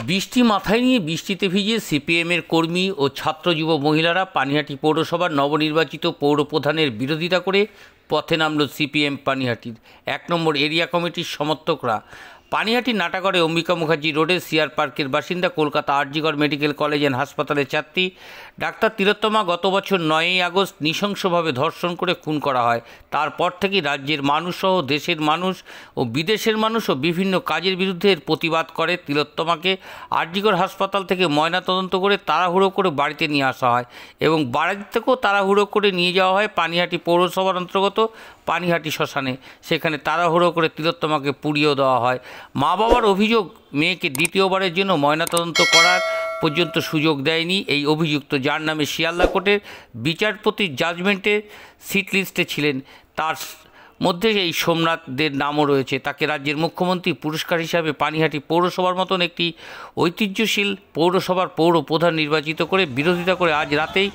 বৃষ্টি মাথায় নিয়ে বৃষ্টিতে ভিজে সিপিএমের কর্মী ও ছাত্র যুব মহিলারা পানিহাটি পৌরসভার নবনির্বাচিত পৌরপ্রধানের বিরোধিতা করে পথে নামল সিপিএম পানিহাটির ১ নম্বর এরিয়া কমিটির সমর্থকরা। পানিহাটির নাটাগড়ে অম্বিকা মুখার্জি রোডে সিআর পার্কের বাসিন্দা, Kolkata RG Kar medical college and হাসপাতালের ছাত্রী ডাক্তার তিলোত্তমা গত বছর ৯ই আগস্ট নৃশংসভাবে ধর্ষণ করে খুন করা হয়। তারপর থেকেই রাজ্যের মানুষসহ দেশের মানুষ ও বিদেশের মানুষও বিভিন্ন কাজের বিরুদ্ধে এর প্রতিবাদ করে। তিলোত্তমাকে আরজিকর হাসপাতাল থেকে ময়নাতদন্ত করে তাড়াহুড়ো করে বাড়িতে নিয়ে আসা হয় এবং বাড়ি থেকেও তাড়াহুড়ো করে নিয়ে যাওয়া হয় পানিহাটি পৌরসভার অন্তর্গত পানিহাটি শ্মশানে। সেখানে তাড়াহুড়ো করে তিলোত্তমাকে পুড়িয়েও দেওয়া হয়। মা বাবার অভিযোগ, মেয়েকে দ্বিতীয়বারের জন্য ময়নাতদন্ত করার পর্যন্ত সুযোগ দেয়নি এই অভিযুক্ত, যার নামে শিয়ালদা কোর্টের বিচারপতির জাজমেন্টের সিট লিস্টে ছিলেন। তার মধ্যে এই সোমনাথ দের নামও রয়েছে। তাকে রাজ্যের মুখ্যমন্ত্রী পুরস্কার হিসাবে পানিহাটি পৌরসভার মতন একটি ঐতিহ্যশীল পৌরসভার পৌর প্রধান নির্বাচিত করে বিরোধিতা করে আজ রাতেই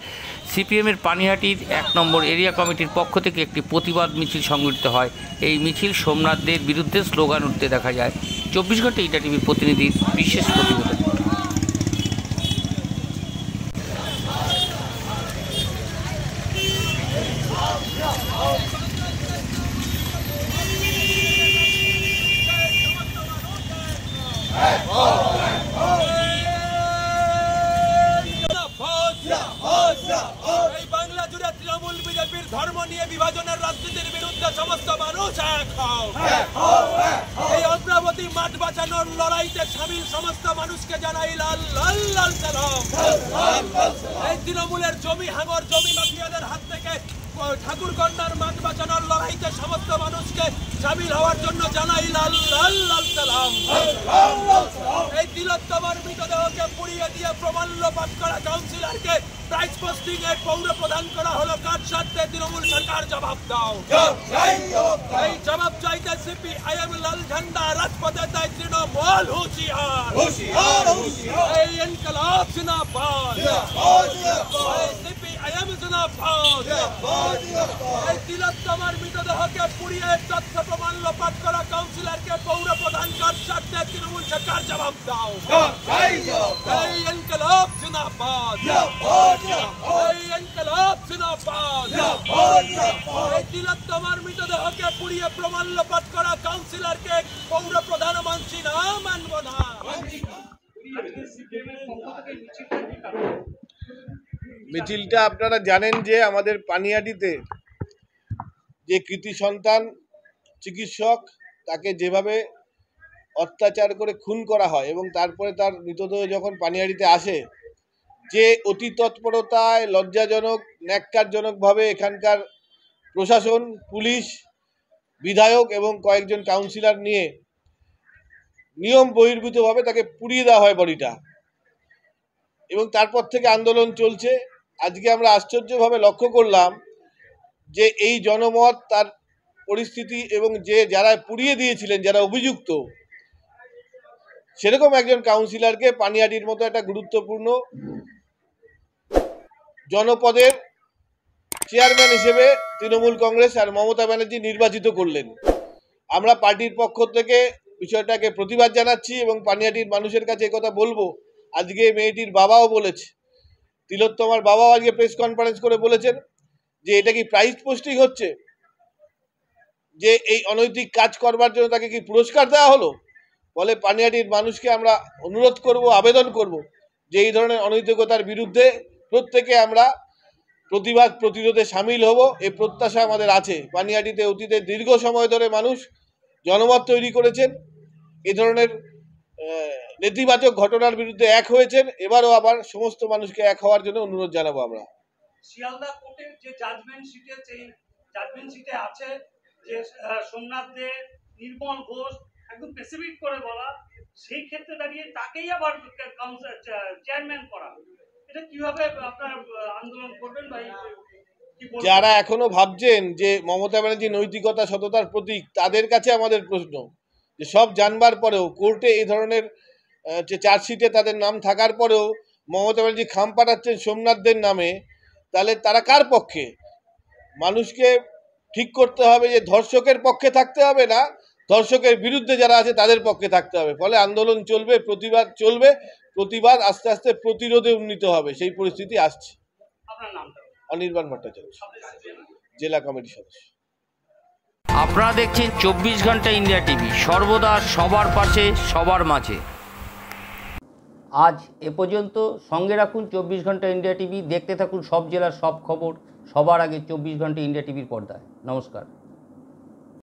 সিপিএমের পানিহাটির ১ নম্বর এরিয়া কমিটির পক্ষ থেকে একটি প্রতিবাদ মিছিল সংগঠিত হয়। এই মিছিল সোমনাথদের বিরুদ্ধে স্লোগান উঠতে দেখা যায়। ২৪ ঘন্টা ইটা টিভির প্রতিনিধির বিশেষ প্রতিবেদন। বাংলা জুড়ে তৃণমূল বিজেপির ধর্ম নিয়ে বিভাজনের রাজনীতির বিরুদ্ধে সমস্ত মানুষ এক হও। এই অগ্রগতি মাঠ বাঁচানোর লড়াইতে সামিল সমস্ত মানুষকে জানাই লাল লাল লাল সালাম। এই তৃণমূলের জমি হাঙর, জমি মাফিয়াদের হাত থেকে ঠাকুরকন্যার মাঠ বাঁচানোর লড়াইতে সমস্ত মানুষকে সামিল হওয়ার জন্য জানাই লাল লাল লাল সালাম। এই তিলোত্তমার মৃতদেহকে পুড়িয়ে দিয়ে প্রমাল্য পাঠ করা কাউন্সিলরকে প্রাইজ পোস্টিং এর পৌর প্রদান করা হলো কার স্বার্থে? তৃণমূল সরকার জবাব দাও। এই জবাব চাইতে সিপিআইএম লাল ঝান্ডা রাজপথে তাই তৃণমূল হুঁশিয়ার। এই ইনকলাব জিন্দাবাদ, সিপিআইএম জিন্দাবাদ। এই তিলোত্তমার মৃতদেহকে পুড়িয়ে তথ্য প্রমাল্য পাঠ করা কাউন্সিলরকে পৌর প্রধান কার স্বার্থে? তৃণমূল সরকার জবাব দাও। এই ইনকলাব জিন্দাবাদ, এই ইনকলাব জিন্দাবাদ। এই তিলোত্তমার মৃতদেহকে পুড়িয়ে প্রমাল্য পাঠ করা কাউন্সিলরকে পৌর প্রধান মানছি না, মানব না। মিছিলটা আপনারা জানেন যে আমাদের পানিহাটিতে যে কৃতি সন্তান চিকিৎসক, তাকে যেভাবে অত্যাচার করে খুন করা হয় এবং তারপরে তার মৃতদেহ যখন পানিহাটিতে আসে, যে অতি তৎপরতায়, লজ্জাজনক, ন্যাক্কারজনকভাবে এখানকার প্রশাসন, পুলিশ, বিধায়ক এবং কয়েকজন কাউন্সিলর নিয়ে নিয়ম বহির্ভূতভাবে তাকে পুড়িয়ে দেওয়া হয় বডিটা, এবং তারপর থেকে আন্দোলন চলছে। আজকে আমরা আশ্চর্যভাবে লক্ষ্য করলাম যে এই জনমত, তার পরিস্থিতি এবং যারা পুড়িয়ে দিয়েছিলেন, যারা অভিযুক্ত, সেরকম একজন কাউন্সিলরকে পানিহাটির মতো একটা গুরুত্বপূর্ণ জনপদের চেয়ারম্যান হিসেবে তৃণমূল কংগ্রেস আর মমতা ব্যানার্জি নির্বাচিত করলেন। আমরা পার্টির পক্ষ থেকে বিষয়টাকে প্রতিবাদ জানাচ্ছি এবং পানিহাটির মানুষের কাছে কথা বলবো। আজকে মেয়েটির বাবাও বলেছে, তিলোত্তমার বাবাও আজকে প্রেস কনফারেন্স করে বলেছেন যে এটা কি প্রাইজ পোস্টিং হচ্ছে, যে এই অনৈতিক কাজ করবার জন্য তাকে কি পুরস্কার দেওয়া হলো? বলে পানিহাটির মানুষকে আমরা অনুরোধ করব, আবেদন করব যে এই ধরনের অনৈতিকতার বিরুদ্ধে প্রত্যেকে আমরা প্রতিবাদ প্রতিরোধে সামিল হব। এই প্রত্যাশা আমাদের আছে। পানিহাটিতে অতীতে দীর্ঘ সময় ধরে মানুষ জনমত তৈরি করেছেন, এই ধরনের নেতিবাচক ঘটনার বিরুদ্ধে এক হয়েছেন। এবারও আবার সমস্ত মানুষকে এক হওয়ার জন্য অনুরোধ জানাবো আমরা। শিয়ালদা কোর্টের যে জাজমেন্ট সিটে, সেই জাজমেন্ট সিটে আছে যে সোমনাথ দে, নির্মল ঘোষ, একদম স্পেসিফিক করে বলা, সেই ক্ষেত্রে দাঁড়িয়ে তাকেই আবার চেয়ারম্যান করা, এটা কিভাবে আপনারা আন্দোলন করবেন ভাই? যারা এখনো ভাবছেন যে মমতা ব্যানার্জি নৈতিকতা সততার প্রতীক, তাদের কাছে আমাদের প্রশ্ন যে সব জানবার পরেও কোর্টে এই ধরনের যে চার্জশিটে তাদের নাম থাকার পরেও মমতা ব্যানার্জি খাম পাঠাচ্ছেন সোমনাথদের নামে, তাহলে তারা কার পক্ষে? মানুষকে ঠিক করতে হবে যে ধর্ষকের পক্ষে থাকতে হবে না, ধর্ষকের বিরুদ্ধে যারা আছে তাদের পক্ষে থাকতে হবে। ফলে আন্দোলন চলবে, প্রতিবাদ চলবে, প্রতিবাদ আস্তে আস্তে প্রতিরোধে উন্নীত হবে, সেই পরিস্থিতি আসছে। আপনার নামটা? অনির্বাণ ভট্টাচার্য, জেলা কমিটির সদস্য। আপনারা দেখছেন 24 ঘন্টা ইন্ডিয়া টিভি, সর্বদা সবার পাশে সবার মাঝে। আজ এ পর্যন্ত। সঙ্গে রাখুন 24 ঘন্টা ইন্ডিয়া টিভি, দেখতে থাকুন সব জেলার সব খবর সবার আগে 24 ঘন্টা ইন্ডিয়া টিভির পর্দায়। নমস্কার।